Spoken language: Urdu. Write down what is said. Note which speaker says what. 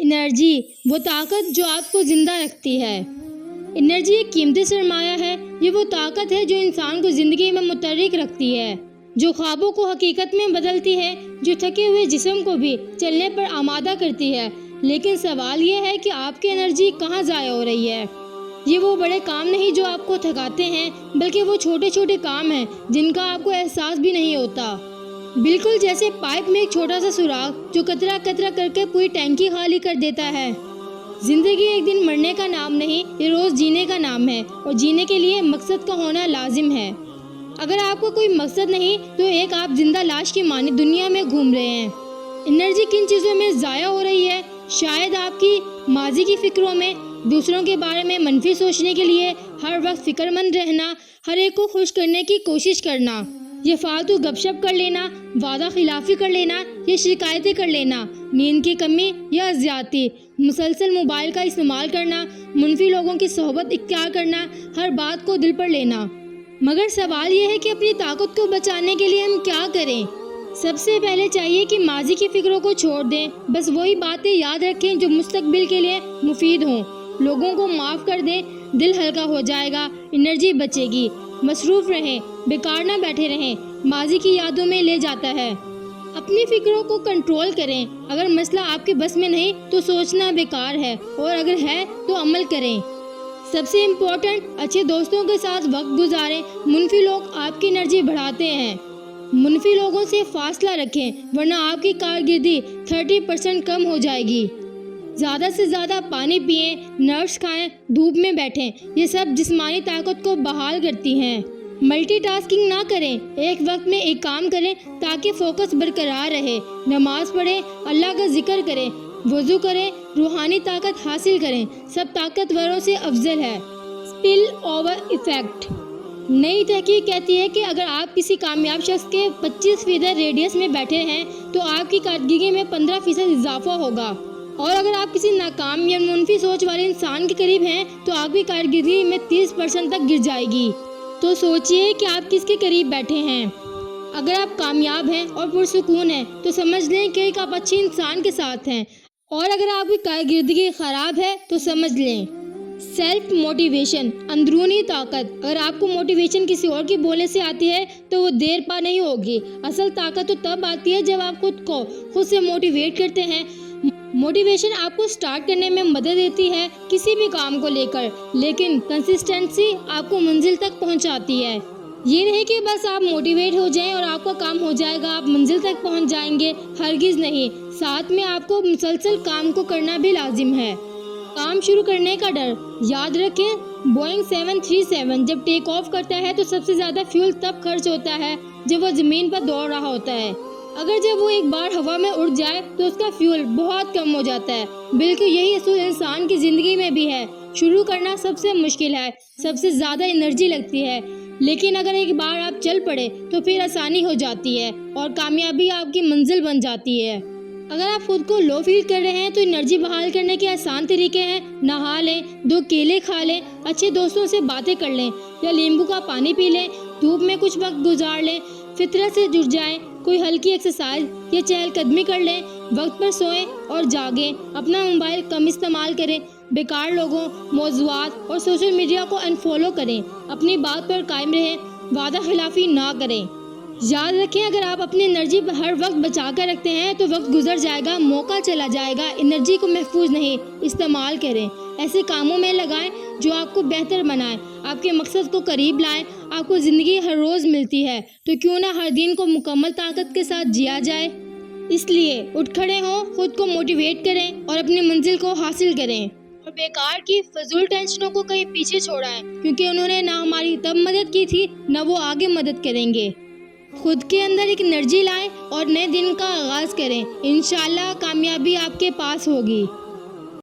Speaker 1: انرجی وہ طاقت جو آپ کو زندہ رکھتی ہے۔ انرجی ایک قیمتی سرمایہ ہے۔ یہ وہ طاقت ہے جو انسان کو زندگی میں متحرک رکھتی ہے، جو خوابوں کو حقیقت میں بدلتی ہے، جو تھکے ہوئے جسم کو بھی چلنے پر آمادہ کرتی ہے۔ لیکن سوال یہ ہے کہ آپ کی انرجی کہاں ضائع ہو رہی ہے؟ یہ وہ بڑے کام نہیں جو آپ کو تھکاتے ہیں، بلکہ وہ چھوٹے چھوٹے کام ہیں جن کا آپ کو احساس بھی نہیں ہوتا۔ بالکل جیسے پائپ میں ایک چھوٹا سا سوراخ جو قطرہ قطرہ کر کے پوری ٹینکی خالی کر دیتا ہے۔ زندگی ایک دن مرنے کا نام نہیں، یہ روز جینے کا نام ہے، اور جینے کے لیے مقصد کا ہونا لازم ہے۔ اگر آپ کو کوئی مقصد نہیں تو ایک آپ زندہ لاش کی مانند دنیا میں گھوم رہے ہیں۔ انرجی کن چیزوں میں ضائع ہو رہی ہے؟ شاید آپ کی ماضی کی فکروں میں، دوسروں کے بارے میں منفی سوچنے کے لیے، ہر وقت فکر مند رہنا، ہر ایک کو خوش کرنے کی کوشش کرنا، یہ فالتو گپ شپ کر لینا، وعدہ خلافی کر لینا، یہ شکایتیں کر لینا، نیند کی کمی یا زیادتی، مسلسل موبائل کا استعمال کرنا، منفی لوگوں کی صحبت اختیار کرنا، ہر بات کو دل پر لینا۔ مگر سوال یہ ہے کہ اپنی طاقت کو بچانے کے لیے ہم کیا کریں؟ سب سے پہلے چاہیے کہ ماضی کی فکروں کو چھوڑ دیں، بس وہی باتیں یاد رکھیں جو مستقبل کے لیے مفید ہوں۔ لوگوں کو معاف کر دیں، دل ہلکا ہو جائے گا، انرجی بچے گی۔ مصروف رہیں، بیکار نہ بیٹھے رہیں، ماضی کی یادوں میں لے جاتا ہے۔ اپنی فکروں کو کنٹرول کریں، اگر مسئلہ آپ کے بس میں نہیں تو سوچنا بیکار ہے، اور اگر ہے تو عمل کریں۔ سب سے امپورٹنٹ، اچھے دوستوں کے ساتھ وقت گزاریں، منفی لوگ آپ کی انرجی بڑھاتے ہیں۔ منفی لوگوں سے فاصلہ رکھیں ورنہ آپ کی کارکردگی 30% کم ہو جائے گی۔ زیادہ سے زیادہ پانی پئیں، نرس کھائیں، دھوپ میں بیٹھیں، یہ سب جسمانی طاقت کو بحال کرتی ہیں۔ ملٹی ٹاسکنگ نہ کریں، ایک وقت میں ایک کام کریں تاکہ فوکس برقرار رہے۔ نماز پڑھیں، اللہ کا ذکر کریں، وضو کریں، روحانی طاقت حاصل کریں، سب طاقتوروں سے افضل ہے۔ Spillover effect. نئی تحقیق کہتی ہے کہ اگر آپ کسی کامیاب شخص کے 25% ریڈیس میں بیٹھے ہیں تو آپ کی کارکردگی میں 15% اضافہ ہوگا، اور اگر آپ کسی ناکام یا منفی سوچ والے انسان کے قریب ہیں تو آپ کی کارکردگی میں 30% تک گر جائے گی۔ تو سوچئے کہ آپ کس کے قریب بیٹھے ہیں۔ اگر آپ کامیاب ہیں اور پرسکون ہیں تو سمجھ لیں کہ ایک آپ اچھے انسان کے ساتھ ہیں، اور اگر آپ کی کارکردگی خراب ہے تو سمجھ لیں۔ سیلف موٹیویشن، اندرونی طاقت۔ اگر آپ کو موٹیویشن کسی اور کی بولنے سے آتی ہے تو وہ دیر پا نہیں ہوگی۔ اصل طاقت تو تب آتی ہے جب آپ خود سے موٹیویٹ کرتے ہیں۔ موٹیویشن آپ کو سٹارٹ کرنے میں مدد دیتی ہے کسی بھی کام کو لے کر، لیکن کنسسٹنسی آپ کو منزل تک پہنچاتی ہے۔ یہ نہیں کہ بس آپ موٹیویٹ ہو جائیں اور آپ کا کام ہو جائے گا، آپ منزل تک پہنچ جائیں گے، ہرگز نہیں۔ ساتھ میں آپ کو مسلسل کام کو کرنا بھی لازم ہے۔ کام شروع کرنے کا ڈر۔ یاد رکھیں، بوئنگ 737 جب ٹیک آف کرتا ہے تو سب سے زیادہ فیول تب خرچ ہوتا ہے جب وہ زمین پر دوڑ رہا ہوتا ہے۔ اگر جب وہ ایک بار ہوا میں اڑ جائے تو اس کا فیول بہت کم ہو جاتا ہے۔ بالکل یہی اصول انسان کی زندگی میں بھی ہے۔ شروع کرنا سب سے مشکل ہے، سب سے زیادہ انرجی لگتی ہے، لیکن اگر ایک بار آپ چل پڑے تو پھر آسانی ہو جاتی ہے اور کامیابی آپ کی منزل بن جاتی ہے۔ اگر آپ خود کو لو فیل کر رہے ہیں تو انرجی بحال کرنے کے آسان طریقے ہیں۔ نہا لیں، 2 کیلے کھا لیں، اچھے دوستوں سے باتیں کر لیں یا لیمبو کا پانی پی لیں، دھوپ میں کچھ وقت گزار لیں، فطرت سے جڑ جائیں، کوئی ہلکی ایکسرسائز یا چہل قدمی کر لیں، وقت پر سوئیں اور جاگیں، اپنا موبائل کم استعمال کریں، بیکار لوگوں، موضوعات اور سوشل میڈیا کو انفالو کریں، اپنی بات پر قائم رہیں، وعدہ خلافی نہ کریں۔ یاد رکھیں، اگر آپ اپنی انرجی ہر وقت بچا کر رکھتے ہیں تو وقت گزر جائے گا، موقع چلا جائے گا۔ انرجی کو محفوظ نہیں، استعمال کریں، ایسے کاموں میں لگائیں جو آپ کو بہتر بنائیں، آپ کے مقصد کو قریب لائیں۔ آپ کو زندگی ہر روز ملتی ہے تو کیوں نہ ہر دن کو مکمل طاقت کے ساتھ جیا جائے۔ اس لیے اٹھ کھڑے ہوں، خود کو موٹیویٹ کریں اور اپنی منزل کو حاصل کریں، اور بیکار کی فضول ٹینشنوں کو کہیں پیچھے چھوڑائیں، کیونکہ انہوں نے نہ ہماری تب مدد کی تھی نہ وہ آگے مدد کریں گے۔ خود کے اندر ایک انرجی لائیں اور نئے دن کا آغاز کریں، انشاءاللہ کامیابی آپ کے پاس ہوگی۔